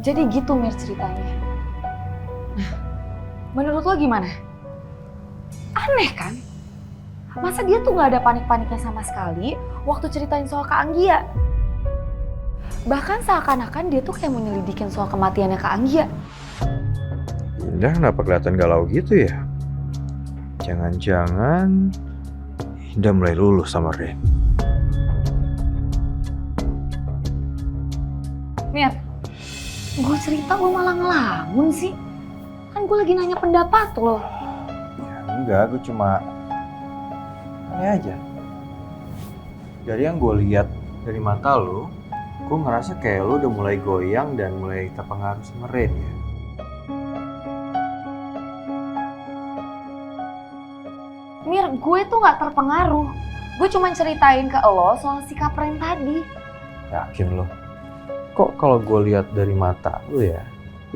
Jadi gitu Mir ceritanya. Nah, menurut lo gimana? Aneh kan? Masa dia tuh gak ada panik-paniknya sama sekali waktu ceritain soal Kak Anggia? Bahkan seakan-akan dia tuh kayak mau nyelidikin soal kematiannya Kak Anggia. Indah kenapa kelihatan galau gitu ya? Jangan-jangan Indah mulai luluh sama Ren. Mir, gue cerita lo malah ngelamun sih. Kan gue lagi nanya pendapat lo. Ya, enggak, gue cuma aneh aja. Dari yang gue lihat dari mata lo, gue ngerasa kayak lo udah mulai goyang dan mulai terpengaruh sama Ren ya. Mir, gue tuh gak terpengaruh. Gue cuma ceritain ke lo soal sikap Ren tadi. Yakin lo? Kok kalau gue lihat dari mata lo ya,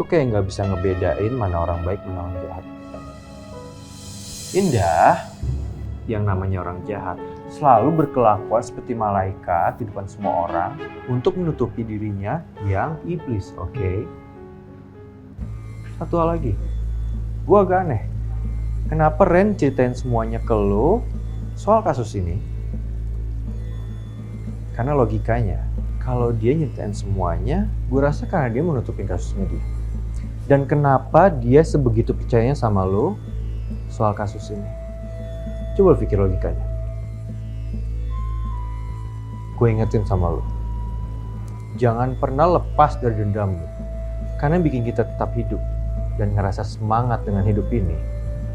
lo kayak nggak bisa ngebedain mana orang baik mana orang jahat. Indah, yang namanya orang jahat, selalu berkelakuan seperti malaikat di depan semua orang untuk menutupi dirinya yang iblis, oke? Satu hal lagi, gue agak aneh. Kenapa Ren ceritain semuanya ke lo soal kasus ini? Karena logikanya, kalau dia nyeritain semuanya, gue rasa karena dia mau nutupin kasusnya dia. Dan kenapa dia sebegitu percayanya sama lo soal kasus ini? Coba pikir logikanya. Gue ingetin sama lo, jangan pernah lepas dari dendam lo. Karena bikin kita tetap hidup dan ngerasa semangat dengan hidup ini.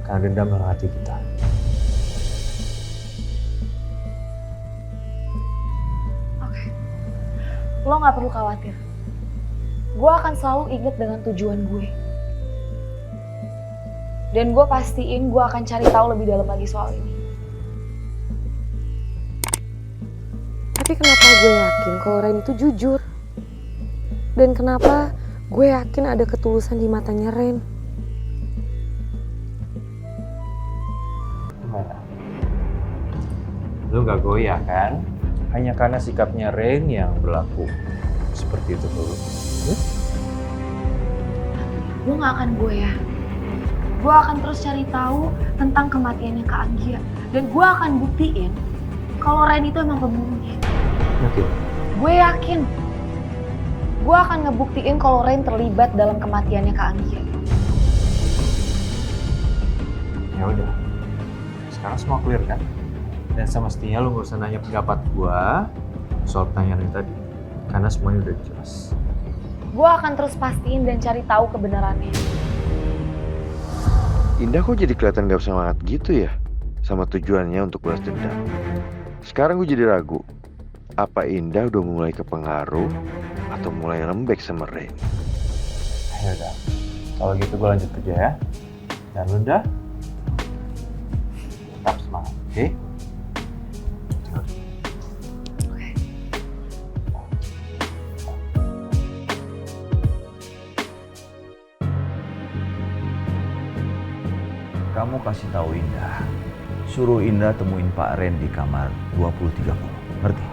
Karena dendam dalam hati kita. Lo gak perlu khawatir. Gue akan selalu inget dengan tujuan gue. Dan gue pastiin gue akan cari tahu lebih dalam lagi soal ini. Tapi kenapa gue yakin kalau Ren itu jujur? Dan kenapa gue yakin ada ketulusan di matanya Ren? Gimana? Lu gak goyah kan? Hanya karena sikapnya Ren yang berlaku seperti itu dulu. Gue gak akan goyah. Gue akan terus cari tahu tentang kematiannya Kak Anggia. Dan gue akan buktiin kalau Ren itu emang pembunuhnya. Yakin? Gue yakin. Gue akan ngebuktiin kalau Ren terlibat dalam kematiannya Kak Anggia. Ya udah. Sekarang semua clear kan? Dan semestinya lu gak usah nanya pendapat gua soal pertanyaan yang tadi. Karena semuanya udah jelas. Gue akan terus pastiin dan cari tahu kebenarannya. Indah kok jadi kelihatan gak semangat gitu ya sama tujuannya untuk balas dendam. Sekarang gue jadi ragu, apa Indah udah mulai kepengaruh atau mulai lembek sama Ren? Ya udah. Kalau gitu gua lanjut kerja ya. Dan lu dah tetap semangat, oke? Kamu kasih tahu Indah. Suruh Indah temuin Pak Ren di kamar 2030. Ngerti?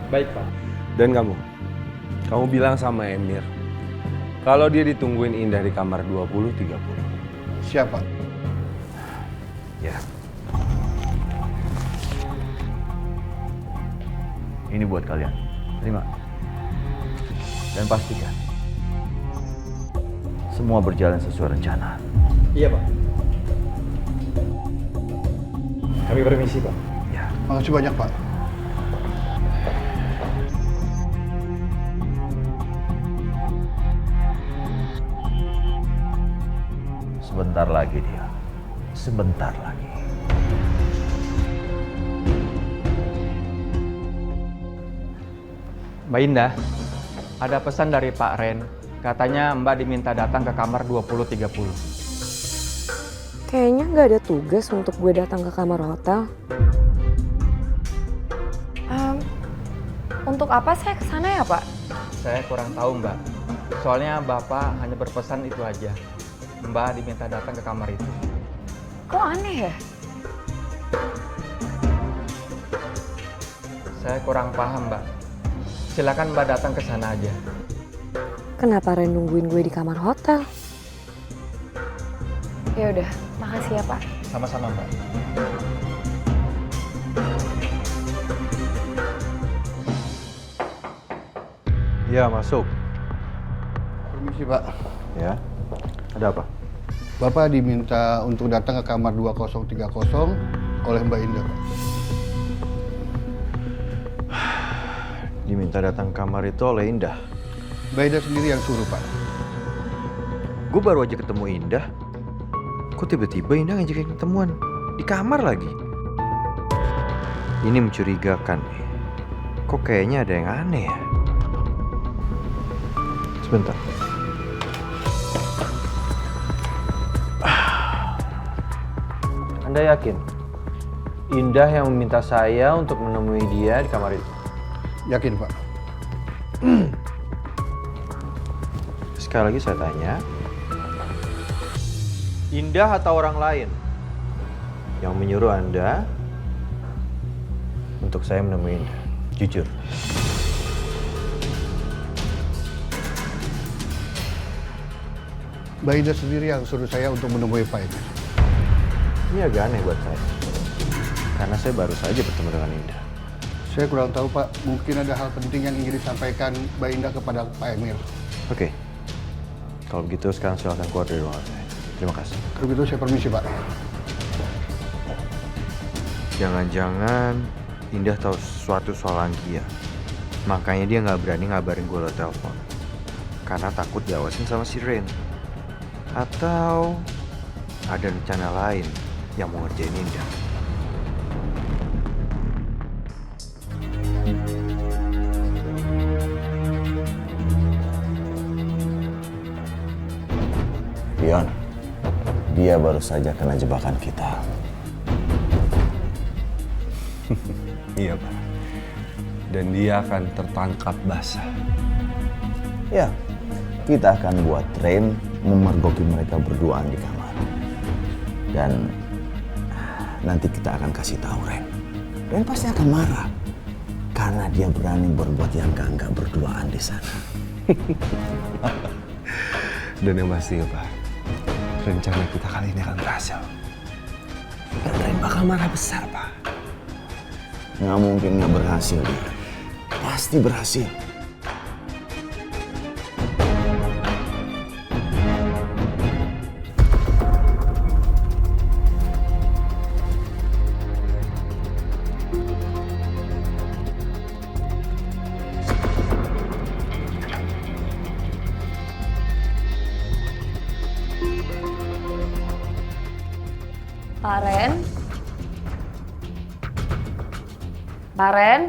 Baik, Pak. Dan kamu bilang sama Emir kalau dia ditungguin Indah di kamar 2030. Siapa? Ya. Ini buat kalian. Terima. Dan pastikan semua berjalan sesuai rencana. Iya, Pak. Kami permisi, Pak. Ya. Makasih banyak, Pak. Sebentar lagi dia. Sebentar lagi. Mbak Indah, ada pesan dari Pak Ren. Katanya Mbak diminta datang ke kamar 2030. Kayaknya nggak ada tugas untuk gue datang ke kamar hotel. Untuk apa saya kesana ya Pak? Saya kurang tahu Mbak. Soalnya Bapak hanya berpesan itu aja. Mbak diminta datang ke kamar itu. Kok aneh ya? Saya kurang paham Mbak. Silakan Mbak datang ke sana aja. Kenapa Ren nungguin gue di kamar hotel? Ya udah, makasih ya Pak. Sama-sama, Mbak. Ya, masuk. Permisi Pak. Ya. Ada apa? Bapak diminta untuk datang ke kamar 2030 oleh Mbak Indah, Pak. Diminta datang kamar itu oleh Indah. Mbak Indah sendiri yang suruh, Pak. Gue baru aja ketemu Indah. Kok tiba-tiba Indah ngajakin ketemuan? Di kamar lagi. Ini mencurigakan nih. Kok kayaknya ada yang aneh ya? Sebentar. Anda yakin? Indah yang meminta saya untuk menemui dia di kamar itu? Yakin, Pak? Sekali lagi saya tanya. Indah atau orang lain yang menyuruh Anda untuk saya menemui Indah? Jujur. Mbak Indah sendiri yang suruh saya untuk menemui Pak Emir. Ini agak aneh buat saya. Karena saya baru saja bertemu dengan Indah. Saya kurang tahu, Pak. Mungkin ada hal penting yang ingin disampaikan Mbak Indah kepada Pak Emir. Oke. Kalau begitu sekarang silakan keluar dari ruangan saya. Terima kasih. Kalau gitu saya permisi, Pak. Jangan-jangan Indah tahu sesuatu soal Anggia. Makanya dia nggak berani ngabarin gue lewat telepon. Karena takut diawasin sama si Ren. Atau ada rencana lain yang mau ngerjain Indah. Pion, dia baru saja kena jebakan kita. Iya, Pak. Dan dia akan tertangkap basah. Ya, kita akan buat Ren memergoki mereka berduaan di kamar. Dan nanti kita akan kasih tahu Ren. Ren pasti akan marah. Karena dia berani berbuat yang enggak berduaan di sana. Dan yang pasti, Pak, rencana kita kali ini akan berhasil. Dan Ren bakal marah besar, Pak. Nggak mungkin nggak berhasil dia. Pasti berhasil. Pak Ren? Pak Ren?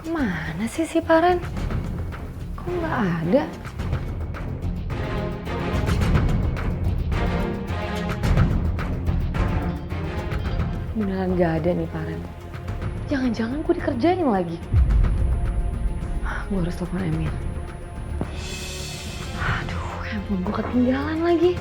Kemana sih si Pak Ren? Kok nggak ada? Beneran nggak ada nih Pak Ren. Jangan-jangan gue dikerjain lagi. Gue harus telepon Emir. Aduh, handphone gue ketinggalan lagi.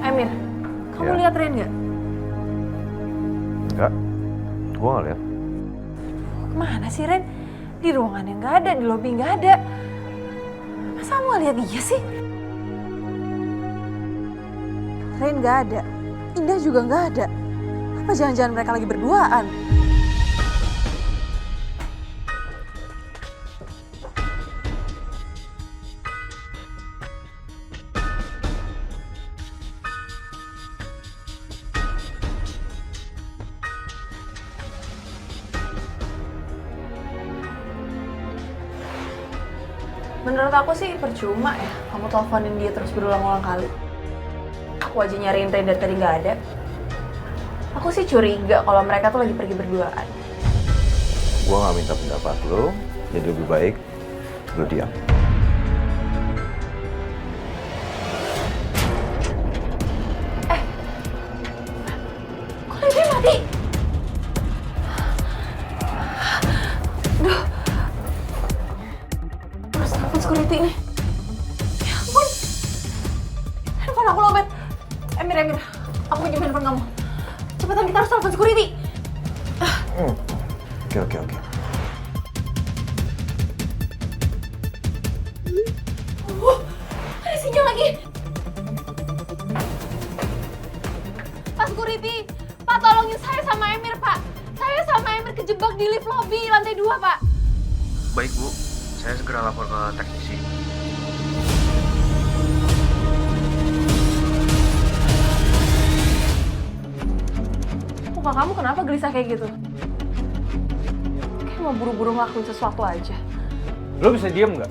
Emir, kamu lihat Ren nggak? Enggak. Gue nggak lihat. Kemana sih Ren? Di ruangan yang nggak ada, di lobi nggak ada. Masa kamu nggak lihat dia sih? Ren nggak ada, Indah juga nggak ada. Apa jangan-jangan mereka lagi berduaan? Menurut aku sih percuma ya kamu teleponin dia terus berulang-ulang kali. Aku aja nyariin Ren dari tadi nggak ada. Aku sih curiga kalau mereka tuh lagi pergi berduaan. Gue nggak minta pendapat lo. Jadi lebih baik lu diam. Kok dia mati? Duh. Harus telepon security nih. Ya ampun. Handphone aku lobet. Emir, aku pinjam handphone kamu. Cepetan, kita harus telepon security. Oke. Ada sinyal lagi. Pak security, Pak tolongin saya sama Emir, Pak. Saya sama Emir kejebak di lift lobby lantai 2, Pak. Baik Bu, saya segera lapor ke teknisi. Muka kamu kenapa gelisah kayak gitu? Kayak mau buru-buru ngelakuin sesuatu aja. Lo bisa diem nggak?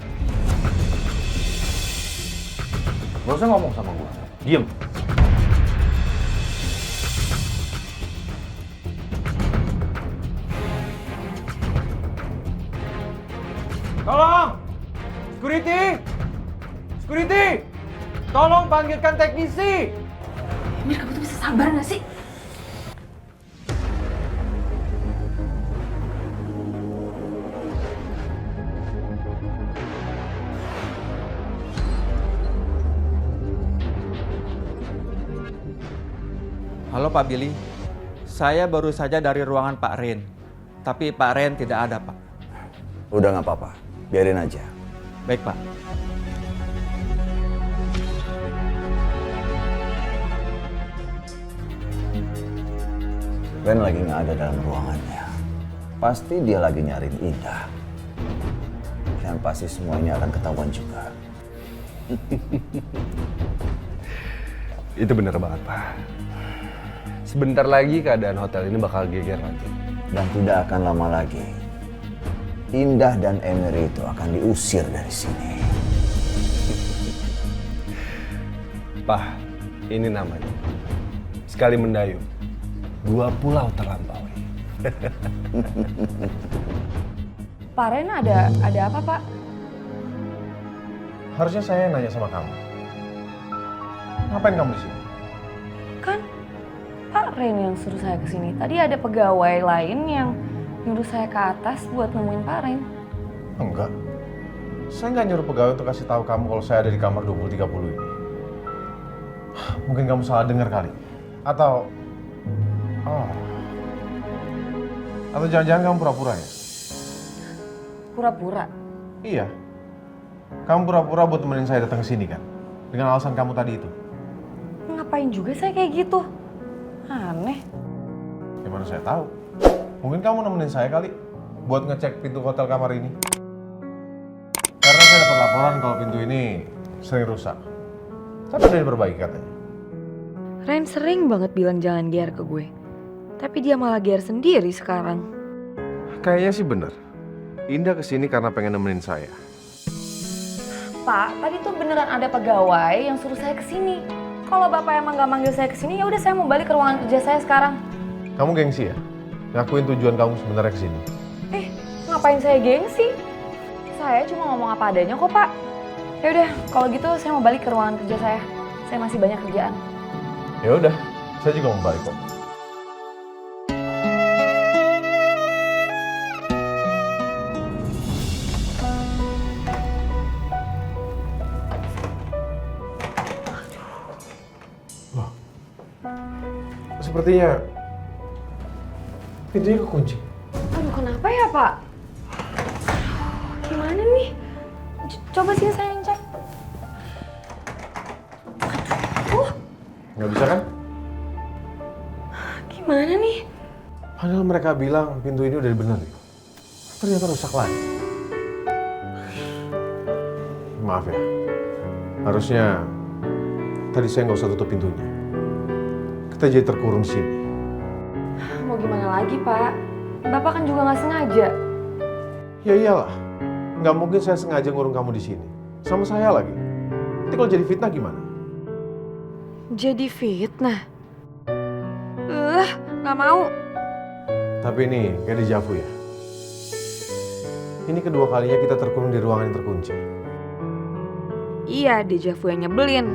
Gak usah ngomong sama gue. Diem. Tolong! Security! Security! Tolong panggilkan teknisi! Emir, kamu tuh bisa sabar gak sih? Halo Pak Billy, saya baru saja dari ruangan Pak Ren. Tapi Pak Ren tidak ada, Pak. Udah nggak apa-apa, biarin aja. Baik, Pak. Ren lagi nggak ada dalam ruangannya. Pasti dia lagi nyariin Indah. Dan pasti semuanya akan ketahuan juga. Itu bener banget, Pak. Sebentar lagi keadaan hotel ini bakal geger lagi. Dan tidak akan lama lagi, Indah dan Emir itu akan diusir dari sini. Pak, ini namanya sekali mendayung, 2 pulau terlampaui. Pak Ren ada apa, Pak? Harusnya saya yang nanya sama kamu. Ngapain kamu di sini? Kan Pak Ren yang suruh saya kesini. Tadi ada pegawai lain yang nyuruh saya ke atas buat nemuin Pak Ren. Enggak. Saya nggak nyuruh pegawai untuk kasih tahu kamu kalau saya ada di kamar 2030 ini. Mungkin kamu salah dengar kali. Atau jangan-jangan kamu pura-pura ya? Pura-pura? Iya. Kamu pura-pura buat temenin saya datang ke sini kan? Dengan alasan kamu tadi itu. Ngapain juga saya kayak gitu? Aneh. Gimana saya tahu? Mungkin kamu nemenin saya kali buat ngecek pintu hotel kamar ini. Karena saya dapat laporan kalau pintu ini sering rusak. Tapi udah diperbaiki katanya. Ren sering banget bilang jangan GR ke gue. Tapi dia malah GR sendiri sekarang. Kayaknya sih bener. Indah kesini karena pengen nemenin saya. Pak, tadi tuh beneran ada pegawai yang suruh saya kesini. Kalau Bapak emang gak manggil saya kesini, ya udah saya mau balik ke ruangan kerja saya sekarang. Kamu gengsi ya? Ngakuin tujuan kamu sebenarnya kesini. Ngapain saya gengsi? Saya cuma ngomong apa adanya kok, Pak. Ya udah, kalau gitu saya mau balik ke ruangan kerja saya. Saya masih banyak kerjaan. Ya udah, saya juga mau balik kok. Loh, sepertinya pintunya kekunci. Aduh, kenapa ya, Pak? Gimana nih? Coba sini saya yang cek. Nggak bisa kan? Gimana nih? Padahal mereka bilang pintu ini udah dibenerin. Ternyata rusak lagi. Maaf ya. Harusnya tadi saya nggak usah tutup pintunya. Kita jadi terkurung di sini. Mau gimana lagi, Pak? Bapak kan juga nggak sengaja. Ya iyalah. Nggak mungkin saya sengaja ngurung kamu di sini. Sama saya lagi. Nanti kalau jadi fitnah gimana? Jadi fitnah? Gak mau. Tapi ini kayak dejavu ya. Ini kedua kalinya kita terkurung di ruangan yang terkunci. Iya, deja vu yang nyebelin.